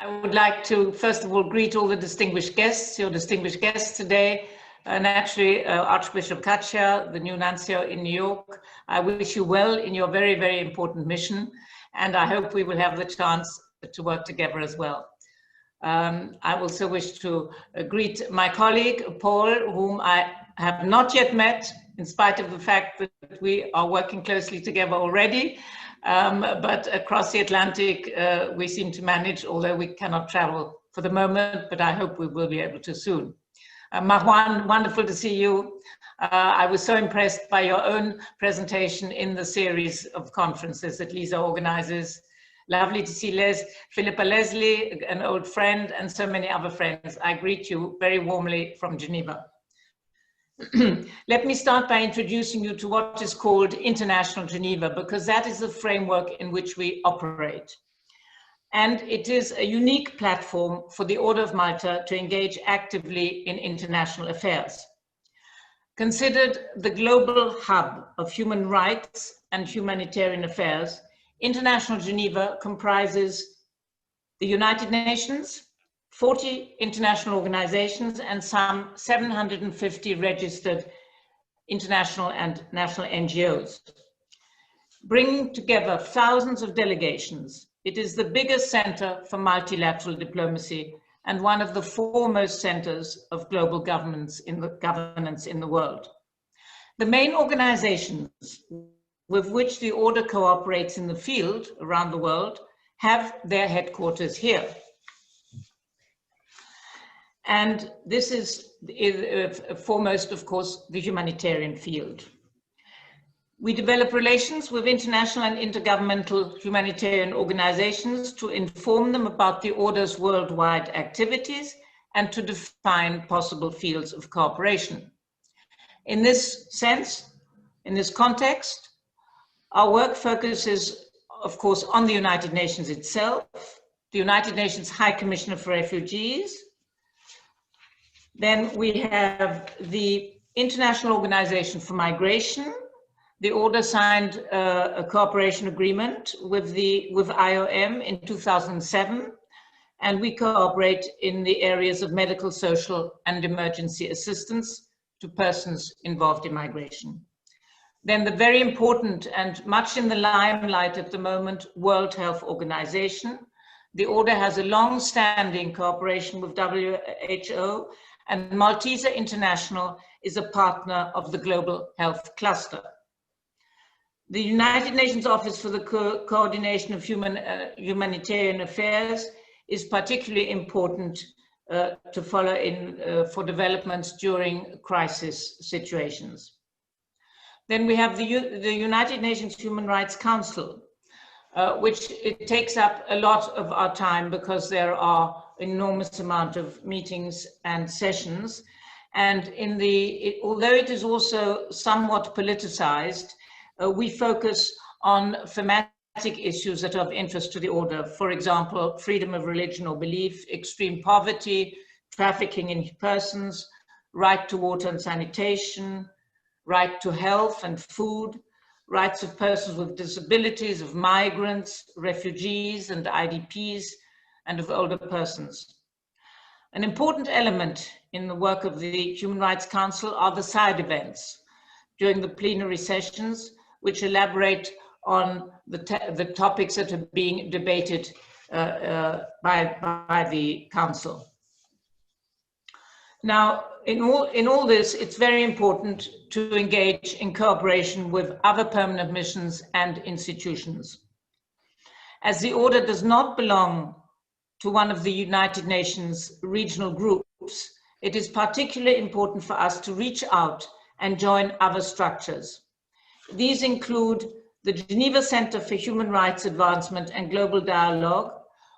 I would like to, first of all, greet all the distinguished guests, your distinguished guests today. Naturally, Archbishop Katja, the new nuncio in New York. I wish you well in your very, very important mission, and I hope we will have the chance to work together as well. I also wish to greet my colleague, Paul, whom I have not yet met, in spite of the fact that we are working closely together already. But across the Atlantic, we seem to manage, although we cannot travel for the moment, but I hope we will be able to soon. Marwan, wonderful to see you. I was so impressed by your own presentation in the series of conferences that Lisa organizes. Lovely to see Philippa Leslie, an old friend, and so many other friends. I greet you very warmly from Geneva. Let me start by introducing you to what is called International Geneva, because that is the framework in which we operate. And it is a unique platform for the Order of Malta to engage actively in international affairs. Considered the global hub of human rights and humanitarian affairs, International Geneva comprises the United Nations, 40 international organizations, and some 750 registered international and national NGOs. Bringing together thousands of delegations, it is the biggest center for multilateral diplomacy and one of the foremost centers of global governance in the world. The main organizations with which the Order cooperates in the field around the world have their headquarters here. And this is foremost, of course, the humanitarian field. We develop relations with international and intergovernmental humanitarian organizations to inform them about the Order's worldwide activities and to define possible fields of cooperation. In this sense, in this context, our work focuses, of course, on the United Nations itself, the United Nations High Commissioner for Refugees. Then we have the International Organization for Migration. The Order signed a cooperation agreement with IOM in 2007, and we cooperate in the areas of medical, social, and emergency assistance to persons involved in migration. Then the very important and much in the limelight at the moment, World Health Organization. The Order has a long-standing cooperation with WHO, and Malteser International is a partner of the Global Health Cluster. The United Nations Office for the Coordination of Humanitarian Affairs is particularly important to follow in for developments during crisis situations. Then we have the United Nations Human Rights Council, which it takes up a lot of our time because there are enormous amount of meetings and sessions. And although it is also somewhat politicized, we focus on thematic issues that are of interest to the Order. For example, freedom of religion or belief, extreme poverty, trafficking in persons, right to water and sanitation, right to health and food, rights of persons with disabilities, of migrants, refugees and IDPs, and of older persons. An important element in the work of the Human Rights Council are the side events during the plenary sessions, which elaborate on the topics that are being debated by the Council. Now, in all this, it's very important to engage in cooperation with other permanent missions and institutions. As the Order does not belong to one of the United Nations regional groups, it is particularly important for us to reach out and join other structures. These include the Geneva Center for Human Rights Advancement and Global Dialogue,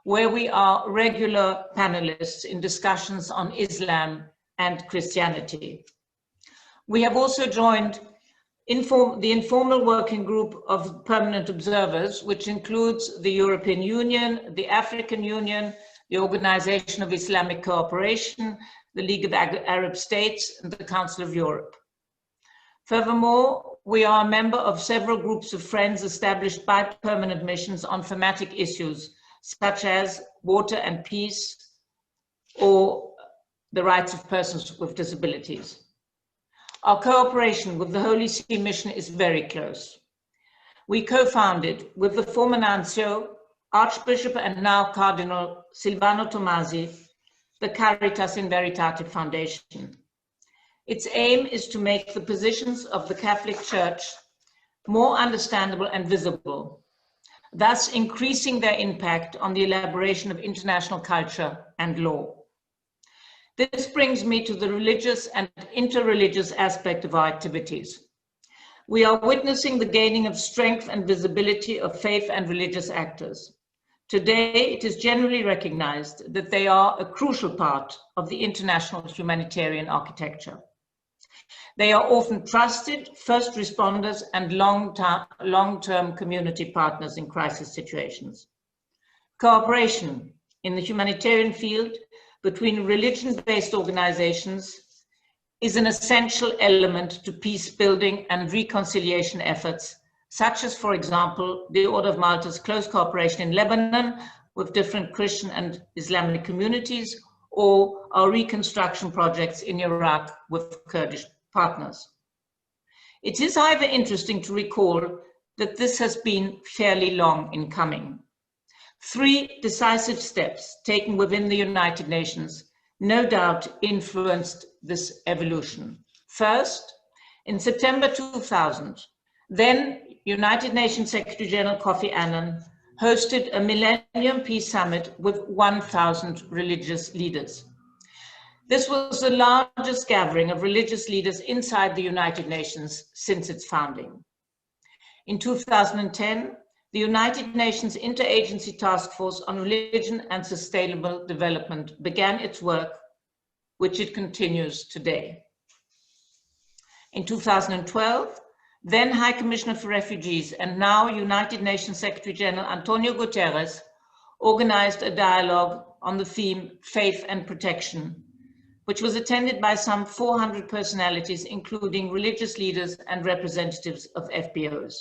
where we are regular panelists in discussions on Islam and Christianity. We have also joined the informal working group of permanent observers, which includes the European Union, the African Union, the Organization of Islamic Cooperation, the League of Arab States, and the Council of Europe. Furthermore, we are a member of several groups of friends established by permanent missions on thematic issues, such as water and peace, or the rights of persons with disabilities. Our cooperation with the Holy See Mission is very close. We co-founded with the former Nuncio, Archbishop and now Cardinal Silvano Tomasi, the Caritas in Veritate Foundation. Its aim is to make the positions of the Catholic Church more understandable and visible, thus increasing their impact on the elaboration of international culture and law. This brings me to the religious and interreligious aspect of our activities. We are witnessing the gaining of strength and visibility of faith and religious actors. Today, it is generally recognized that they are a crucial part of the international humanitarian architecture. They are often trusted first responders and long-term community partners in crisis situations. Cooperation in the humanitarian field between religion-based organizations is an essential element to peace building and reconciliation efforts, such as, for example, the Order of Malta's close cooperation in Lebanon with different Christian and Islamic communities, or our reconstruction projects in Iraq with Kurdish partners. It is, however, interesting to recall that this has been fairly long in coming. 3 decisive steps taken within the United Nations no doubt influenced this evolution. First, in September 2000, then United Nations Secretary General Kofi Annan hosted a Millennium Peace Summit with 1,000 religious leaders. This was the largest gathering of religious leaders inside the United Nations since its founding. In 2010, the United Nations Interagency Task Force on Religion and Sustainable Development began its work, which it continues today. In 2012, then High Commissioner for Refugees and now United Nations Secretary General Antonio Guterres organized a dialogue on the theme Faith and Protection, which was attended by some 400 personalities, including religious leaders and representatives of FBOs.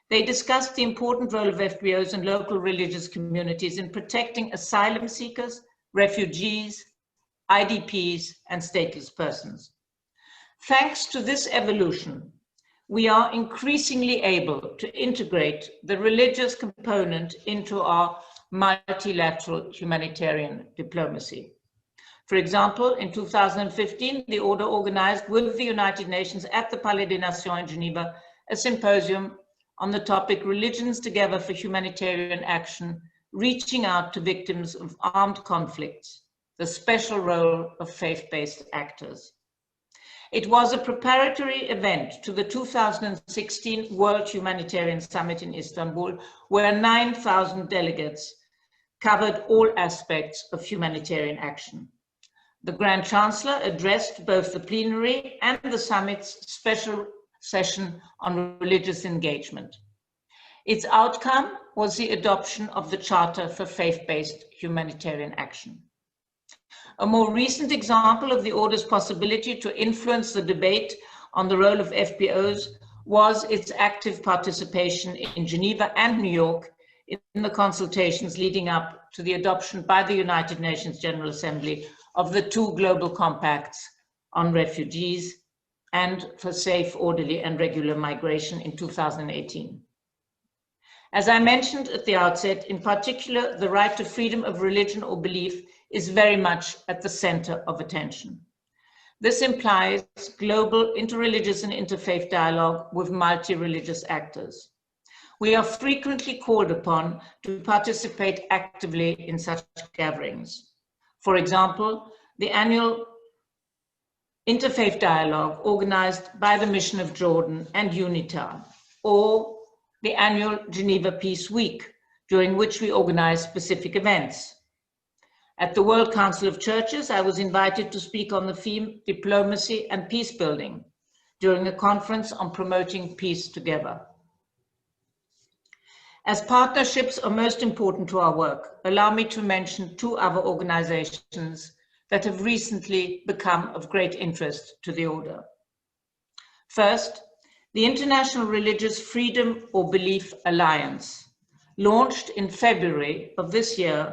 They discussed the important role of FBOs and local religious communities in protecting asylum seekers, refugees, IDPs, and stateless persons. Thanks to this evolution, we are increasingly able to integrate the religious component into our multilateral humanitarian diplomacy. For example, in 2015, the Order organized with the United Nations at the Palais des Nations in Geneva a symposium on the topic Religions Together for Humanitarian Action, reaching out to victims of armed conflicts, the special role of faith-based actors. It was a preparatory event to the 2016 World Humanitarian Summit in Istanbul, where 9,000 delegates covered all aspects of humanitarian action. The Grand Chancellor addressed both the plenary and the summit's special session on religious engagement. Its outcome was the adoption of the Charter for Faith-Based Humanitarian Action. A more recent example of the Order's possibility to influence the debate on the role of FBOs was its active participation in Geneva and New York in the consultations leading up to the adoption by the United Nations General Assembly of the 2 global compacts on refugees and for safe, orderly, and regular migration in 2018. As I mentioned at the outset, in particular, the right to freedom of religion or belief is very much at the center of attention. This implies global interreligious and interfaith dialogue with multi-religious actors. We are frequently called upon to participate actively in such gatherings. For example, the annual Interfaith Dialogue organized by the Mission of Jordan and UNITA, or the annual Geneva Peace Week, during which we organize specific events. At the World Council of Churches, I was invited to speak on the theme Diplomacy and Peace Building during a conference on promoting peace together. As partnerships are most important to our work, allow me to mention 2 other organizations that have recently become of great interest to the Order. First, the International Religious Freedom or Belief Alliance, launched in February of this year,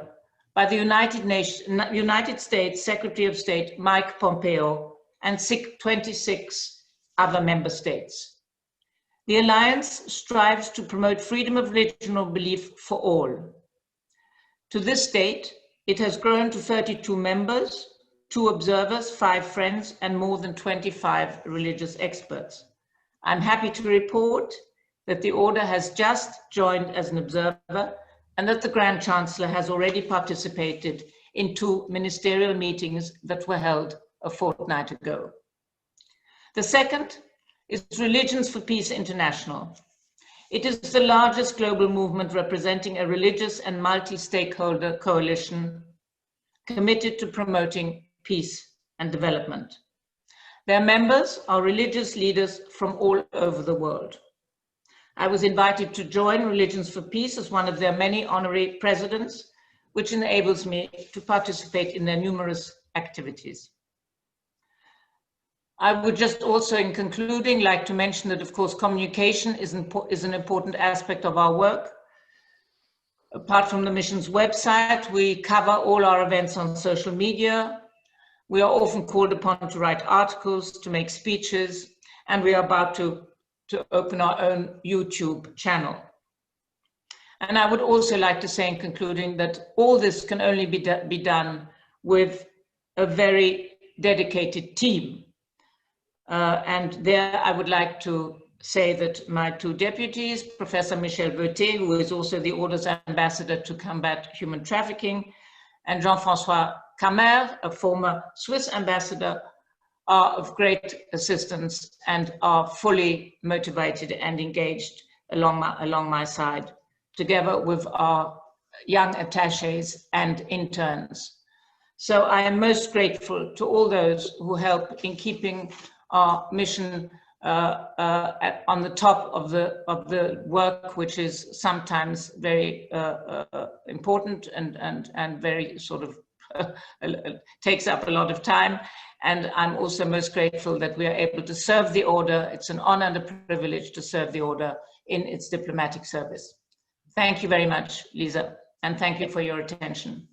by the United States Secretary of State Mike Pompeo and 26 other member states. The Alliance strives to promote freedom of religion or belief for all. To this date, it has grown to 32 members, 2 observers, 5 friends, and more than 25 religious experts. I'm happy to report that the Order has just joined as an observer and that the Grand Chancellor has already participated in 2 ministerial meetings that were held a fortnight ago. The second is Religions for Peace International. It is the largest global movement representing a religious and multi-stakeholder coalition committed to promoting peace and development. Their members are religious leaders from all over the world. I was invited to join Religions for Peace as one of their many honorary presidents, which enables me to participate in their numerous activities. I would just also, in concluding, like to mention that, of course, communication is an important aspect of our work. Apart from the mission's website, we cover all our events on social media. We are often called upon to write articles, to make speeches, and we are about to open our own YouTube channel. And I would also like to say in concluding that all this can only be done with a very dedicated team. And there I would like to say that my 2 deputies, Professor Michel Beutet, who is also the Order's ambassador to combat human trafficking, and Jean-François Camer, a former Swiss ambassador, are of great assistance and are fully motivated and engaged along my side, together with our young attaches and interns. So I am most grateful to all those who help in keeping our mission on the top of the work, which is sometimes very important and very sort of takes up a lot of time. And I'm also most grateful that we are able to serve the Order. It's an honor and a privilege to serve the Order in its diplomatic service. Thank you very much, Lisa, and thank you for your attention.